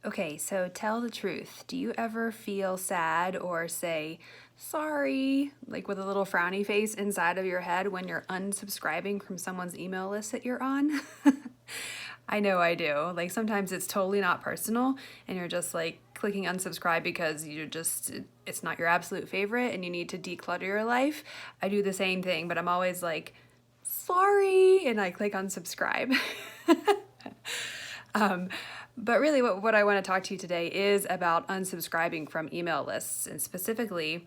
Okay, so tell the truth. Do you ever feel sad or say sorry, like with a little frowny face inside of your head when you're unsubscribing from someone's email list that you're on? I know I do. Like sometimes it's totally not personal and you're just like clicking unsubscribe because it's not your absolute favorite and you need to declutter your life. I do the same thing, but I'm always like, sorry, and I click unsubscribe. Um, but really, what I want to talk to you today is about unsubscribing from email lists, and specifically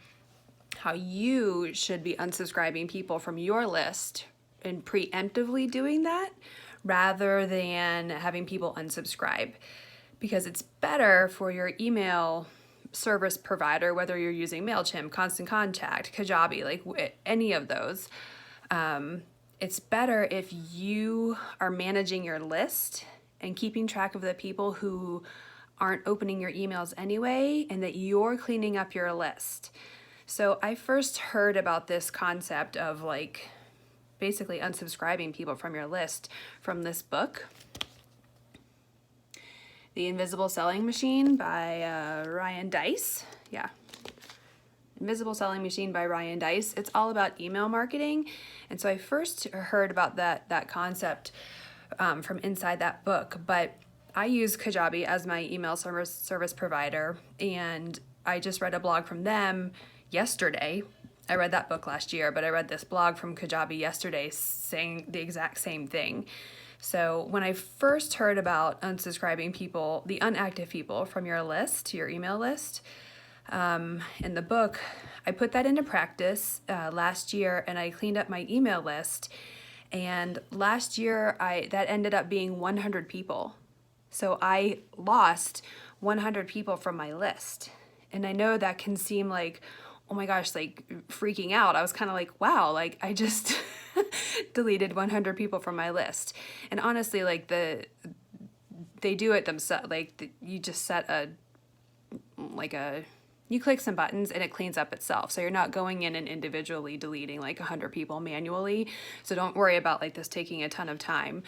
how you should be unsubscribing people from your list and preemptively doing that rather than having people unsubscribe. Because it's better for your email service provider, whether you're using MailChimp, Constant Contact, Kajabi, like any of those. It's better if you are managing your list and keeping track of the people who aren't opening your emails anyway, and that you're cleaning up your list. So I first heard about this concept of like basically unsubscribing people from your list from this book, The Invisible Selling Machine by Ryan Deiss. Yeah. Invisible Selling Machine by Ryan Deiss. It's all about email marketing. And so I first heard about that concept from inside that book, but I use Kajabi as my email service provider, and I just read a blog from them yesterday. I read that book last year, but I read this blog from Kajabi yesterday saying the exact same thing. So when I first heard about unsubscribing people, the inactive people from your list, your email list, in the book, I put that into practice last year, and I cleaned up my email list. And last year, that ended up being 100 people. So I lost 100 people from my list. And I know that can seem like, oh my gosh, like freaking out. I was kind of like, wow, like I just deleted 100 people from my list. And honestly, like they do it themselves. Like you just set you click some buttons and it cleans up itself. So you're not going in and individually deleting like 100 people manually. So don't worry about like this taking a ton of time.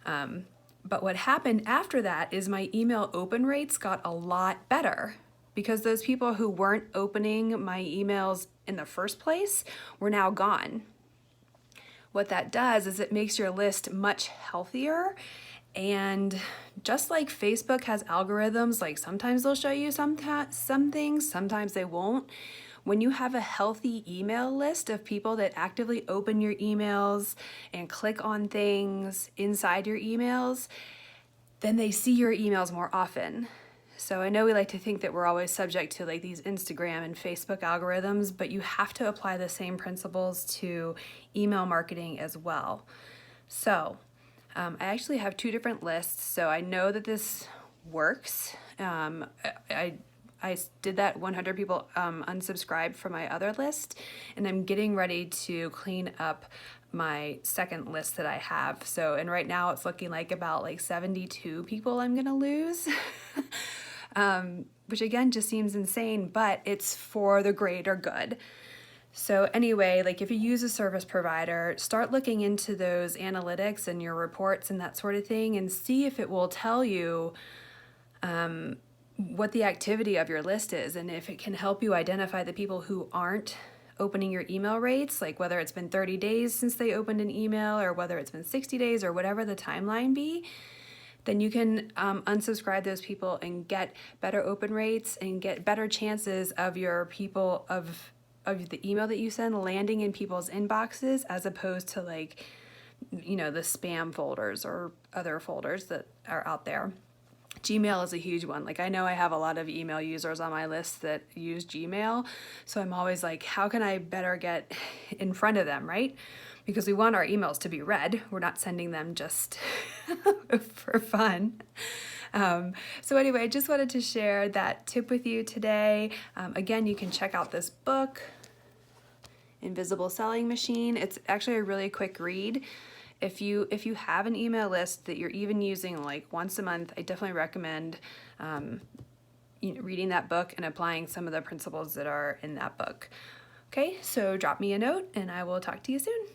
But what happened after that is my email open rates got a lot better because those people who weren't opening my emails in the first place were now gone. What that does is it makes your list much healthier. And just like Facebook has algorithms, like sometimes they'll show you some things, sometimes they won't. When you have a healthy email list of people that actively open your emails and click on things inside your emails, then they see your emails more often. So I know we like to think that we're always subject to like these Instagram and Facebook algorithms, but you have to apply the same principles to email marketing as well. So I actually have two different lists, so I know that this works. I did that 100 people unsubscribe from my other list, and I'm getting ready to clean up my second list that I have. So, and right now it's looking like about like 72 people I'm gonna lose, which again just seems insane, but it's for the greater good. So anyway, like if you use a service provider, start looking into those analytics and your reports and that sort of thing and see if it will tell you what the activity of your list is and if it can help you identify the people who aren't opening your email rates, like whether it's been 30 days since they opened an email or whether it's been 60 days or whatever the timeline be. Then you can unsubscribe those people and get better open rates and get better chances of your people of the email that you send landing in people's inboxes as opposed to like, you know, the spam folders or other folders that are out there. Gmail is a huge one. Like I know I have a lot of email users on my list that use Gmail. So I'm always like, how can I better get in front of them, right? Because we want our emails to be read. We're not sending them just for fun. So anyway, I just wanted to share that tip with you today. Again, you can check out this book, Invisible Selling Machine. It's actually a really quick read. If you have an email list that you're even using like once a month, I definitely recommend reading that book and applying some of the principles that are in that book. Okay, so drop me a note and I will talk to you soon.